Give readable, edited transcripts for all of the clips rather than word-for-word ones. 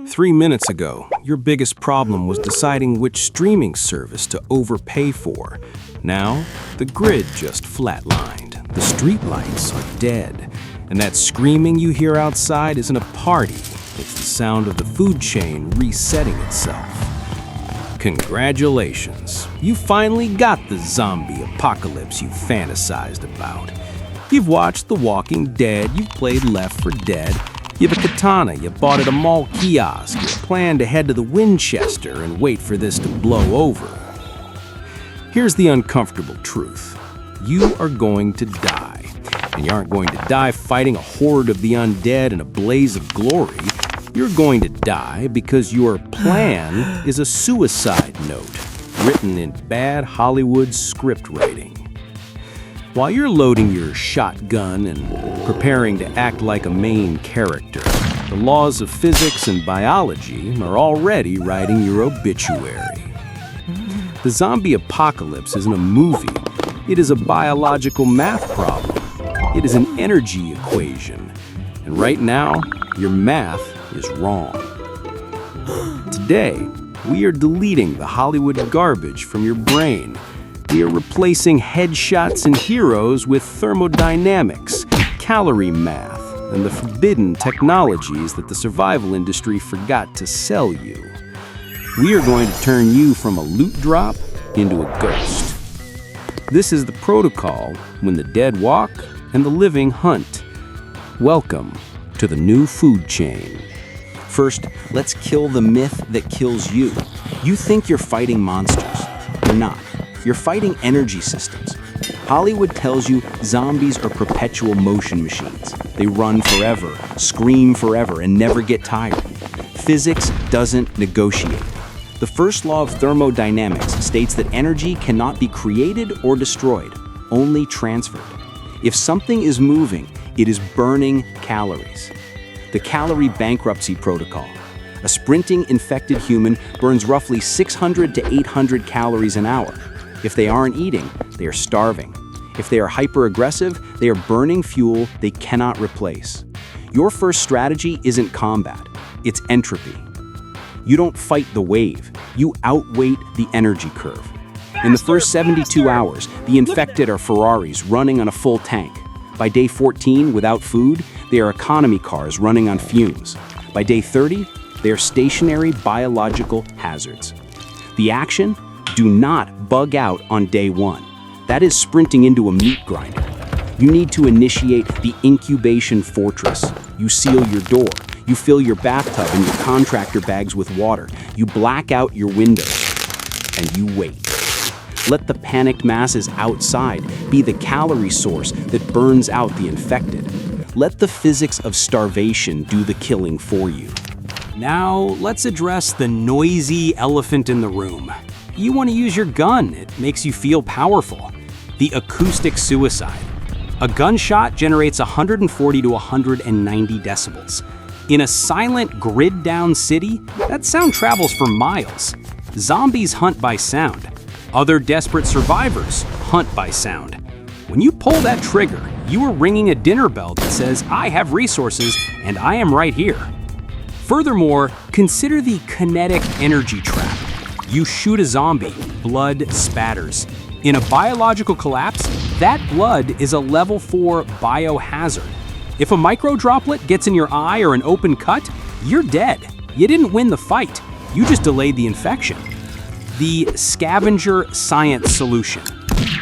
3 minutes ago, your biggest problem was deciding which streaming service to overpay for. Now, the grid just flatlined. The streetlights are dead. And that screaming you hear outside isn't a party. It's the sound of the food chain resetting itself. Congratulations. You finally got the zombie apocalypse you fantasized about. You've watched The Walking Dead, you've played Left 4 Dead, you have a katana you bought at a mall kiosk, you plan to head to the Winchester and wait for this to blow over. Here's the uncomfortable truth. You are going to die. And you aren't going to die fighting a horde of the undead in a blaze of glory. You're going to die because your plan is a suicide note written in bad Hollywood script writing. While you're loading your shotgun and preparing to act like a main character, the laws of physics and biology are already writing your obituary. The zombie apocalypse isn't a movie. It is a biological math problem. It is an energy equation. And right now, your math is wrong. Today, we are deleting the Hollywood garbage from your brain. We are replacing headshots and heroes with thermodynamics, calorie math, and the forbidden technologies that the survival industry forgot to sell you. We are going to turn you from a loot drop into a ghost. This is the protocol when the dead walk and the living hunt. Welcome to the new food chain. First, let's kill the myth that kills you. You think you're fighting monsters. You're not. You're fighting energy systems. Hollywood tells you zombies are perpetual motion machines. They run forever, scream forever, and never get tired. Physics doesn't negotiate. The first law of thermodynamics states that energy cannot be created or destroyed, only transferred. If something is moving, it is burning calories. The Calorie Bankruptcy protocol. A sprinting infected human burns roughly 600 to 800 calories an hour. If they aren't eating, they are starving. If they are hyper-aggressive, they are burning fuel they cannot replace. Your first strategy isn't combat, it's entropy. You don't fight the wave, you outweight the energy curve. In the first 72 hours, the infected are Ferraris running on a full tank. By day 14, without food, they are economy cars running on fumes. By day 30, they are stationary biological hazards. The action? Do not bug out on day 1. That is sprinting into a meat grinder. You need to initiate the incubation fortress. You seal your door. You fill your bathtub and your contractor bags with water. You black out your windows. And you wait. Let the panicked masses outside be the calorie source that burns out the infected. Let the physics of starvation do the killing for you. Now, let's address the noisy elephant in the room. You want to use your gun. It makes you feel powerful. The acoustic suicide. A gunshot generates 140 to 190 decibels. In a silent, grid-down city, that sound travels for miles. Zombies hunt by sound. Other desperate survivors hunt by sound. When you pull that trigger, you are ringing a dinner bell that says, I have resources and I am right here. Furthermore, consider the kinetic energy trap. You shoot a zombie, blood spatters. In a biological collapse, that blood is a level 4 biohazard. If a microdroplet gets in your eye or an open cut, you're dead. You didn't win the fight, you just delayed the infection. The scavenger science solution.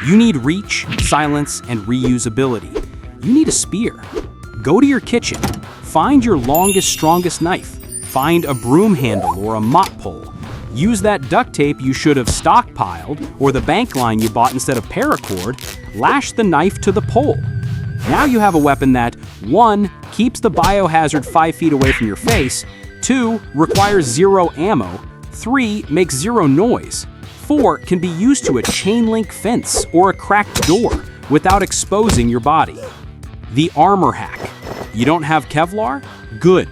You need reach, silence, and reusability. You need a spear. Go to your kitchen. Find your longest, strongest knife. Find a broom handle or a mop pole. Use that duct tape you should have stockpiled or the bank line you bought instead of paracord. Lash the knife to the pole. Now you have a weapon that, 1, keeps the biohazard 5 feet away from your face, 2, requires 0 ammo, 3, makes 0 noise, 4, can be used to a chain link fence or a cracked door without exposing your body. The armor hack. You don't have Kevlar? Good.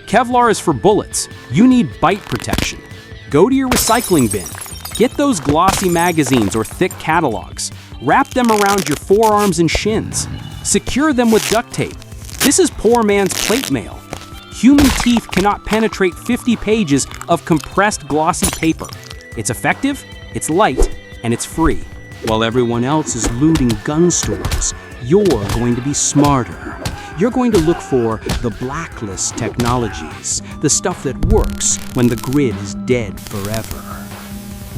Kevlar is for bullets. You need bite protection. Go to your recycling bin. Get those glossy magazines or thick catalogs. Wrap them around your forearms and shins. Secure them with duct tape. This is poor man's plate mail. Human teeth cannot penetrate 50 pages of compressed glossy paper. It's effective, it's light, and it's free. While everyone else is looting gun stores, you're going to be smarter. You're going to look for the blacklist technologies, the stuff that works when the grid is dead forever.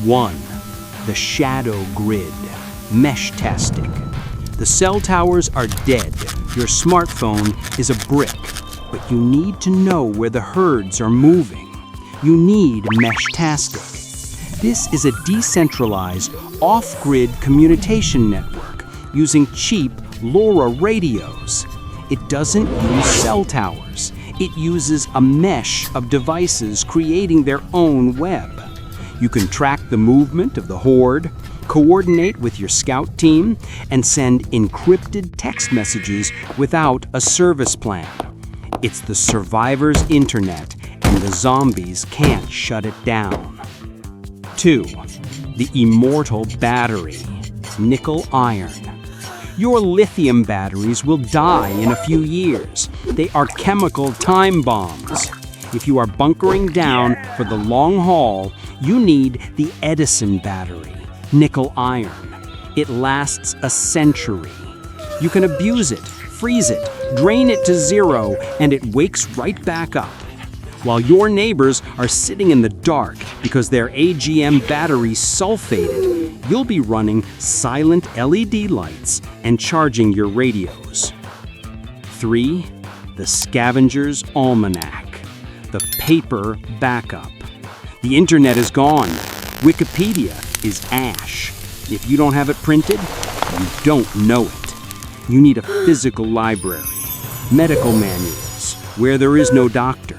1. The shadow grid, Meshtastic. The cell towers are dead. Your smartphone is a brick, but you need to know where the herds are moving. You need Meshtastic. This is a decentralized, off-grid communication network using cheap LoRa radios. It doesn't use cell towers. It uses a mesh of devices creating their own web. You can track the movement of the horde, coordinate with your scout team, and send encrypted text messages without a service plan. It's the survivor's internet, and the zombies can't shut it down. 2. The immortal battery, nickel-iron. Your lithium batteries will die in a few years. They are chemical time bombs. If you are bunkering down for the long haul, you need the Edison battery, nickel-iron. It lasts a century. You can abuse it, freeze it, drain it to zero, and it wakes right back up. While your neighbors are sitting in the dark because their AGM battery sulfated, you'll be running silent LED lights and charging your radios. 3. The Scavenger's Almanac, the paper backup. The internet is gone. Wikipedia is ash. If you don't have it printed, you don't know it. You need a physical library, medical manuals, where there is no doctor,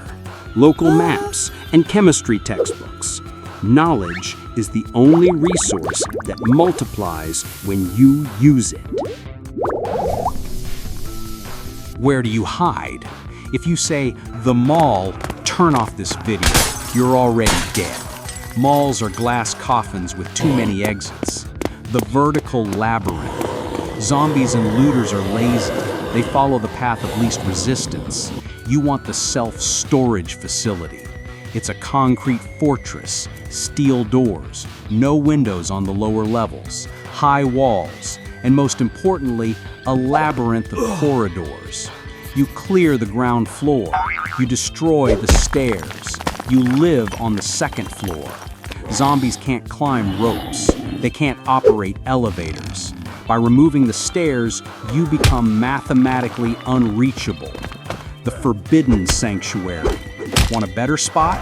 local maps, and chemistry textbooks. Knowledge is the only resource that multiplies when you use it. Where do you hide? If you say, "The mall, turn off this video," you're already dead. Malls are glass coffins with too many exits. The vertical labyrinth. Zombies and looters are lazy. They follow the path of least resistance. You want the self-storage facility. It's a concrete fortress, steel doors, no windows on the lower levels, high walls, and most importantly, a labyrinth of corridors. You clear the ground floor. You destroy the stairs. You live on the second floor. Zombies can't climb ropes. They can't operate elevators. By removing the stairs, you become mathematically unreachable. The Forbidden Sanctuary. Want a better spot?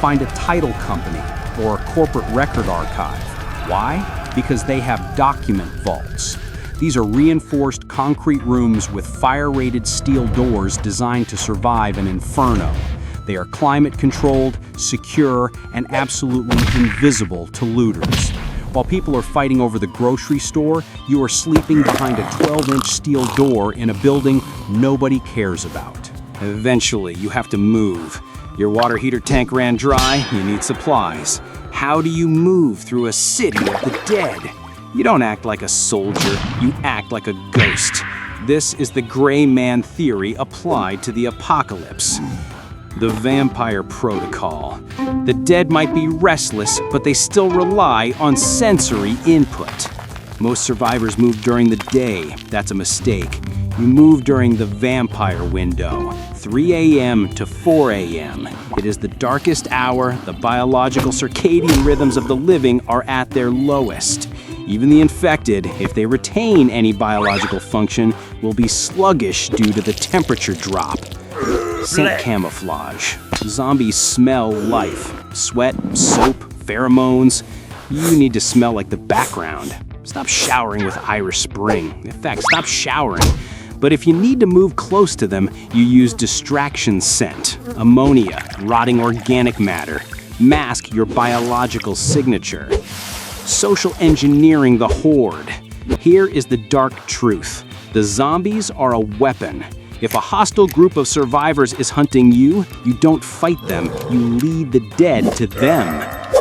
Find a title company or a corporate record archive. Why? Because they have document vaults. These are reinforced concrete rooms with fire-rated steel doors designed to survive an inferno. They are climate-controlled, secure, and absolutely invisible to looters. While people are fighting over the grocery store, you are sleeping behind a 12-inch steel door in a building nobody cares about. Eventually, you have to move. Your water heater tank ran dry, you need supplies. How do you move through a city of the dead? You don't act like a soldier, you act like a ghost. This is the gray man theory applied to the apocalypse. The vampire protocol. The dead might be restless, but they still rely on sensory input. Most survivors move during the day. That's a mistake. You move during the vampire window, 3 a.m. to 4 a.m. It is the darkest hour. The biological circadian rhythms of the living are at their lowest. Even the infected, if they retain any biological function, will be sluggish due to the temperature drop. Scent camouflage. Zombies smell life. Sweat, soap, pheromones. You need to smell like the background. Stop showering with Irish Spring. In fact, stop showering. But if you need to move close to them, you use distraction scent, ammonia, rotting organic matter. Mask your biological signature. Social engineering the horde. Here is the dark truth. The zombies are a weapon. If a hostile group of survivors is hunting you, you don't fight them, you lead the dead to them.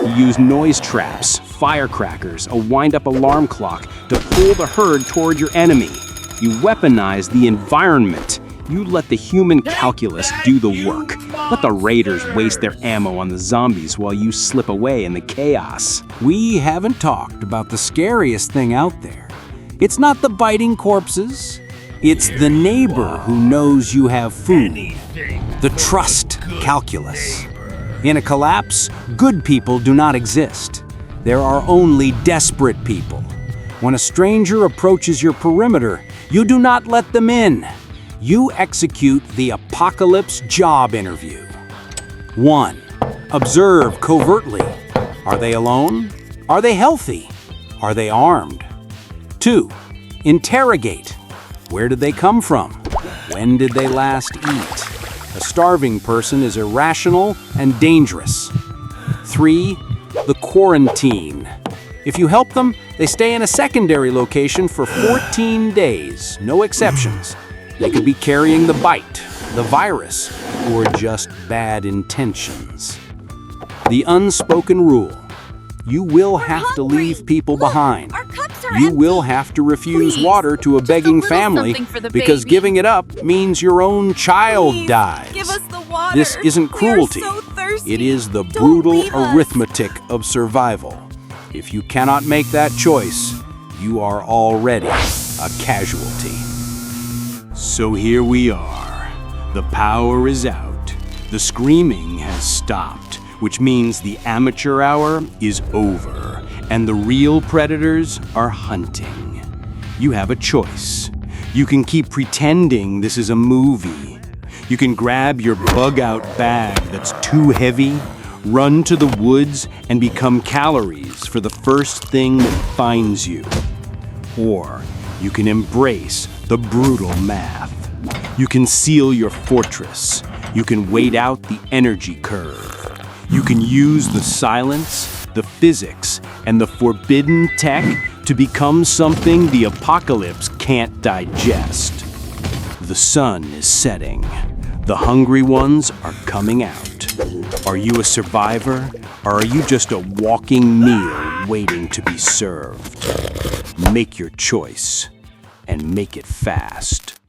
You use noise traps, firecrackers, a wind-up alarm clock to pull the herd toward your enemy. You weaponize the environment. You let the human calculus do the work. Let the raiders waste their ammo on the zombies while you slip away in the chaos. We haven't talked about the scariest thing out there. It's not the biting corpses. It's the neighbor who knows you have food. The trust calculus. In a collapse, good people do not exist. There are only desperate people. When a stranger approaches your perimeter, you do not let them in. You execute the apocalypse job interview. 1. Observe covertly. Are they alone? Are they healthy? Are they armed? 2. Interrogate. Where did they come from? When did they last eat? A starving person is irrational and dangerous. 3. The quarantine. If you help them, they stay in a secondary location for 14 days, no exceptions. They could be carrying the bite, the virus, or just bad intentions. The unspoken rule. You will have to leave people behind. You will have to refuse water to a begging family because giving it up means your own child dies. Give us the water. This isn't cruelty. We are so thirsty. It is the Don't brutal leave us. arithmetic of survival. If you cannot make that choice, you are already a casualty. So here we are. The power is out. The screaming has stopped, which means the amateur hour is over, and the real predators are hunting. You have a choice. You can keep pretending this is a movie. You can grab your bug-out bag that's too heavy, run to the woods, and become calories for the first thing that finds you. Or you can embrace the brutal math. You can seal your fortress. You can wait out the energy curve. You can use the silence, the physics, and the forbidden tech to become something the apocalypse can't digest. The sun is setting. The hungry ones are coming out. Are you a survivor, or are you just a walking meal waiting to be served? Make your choice, and make it fast.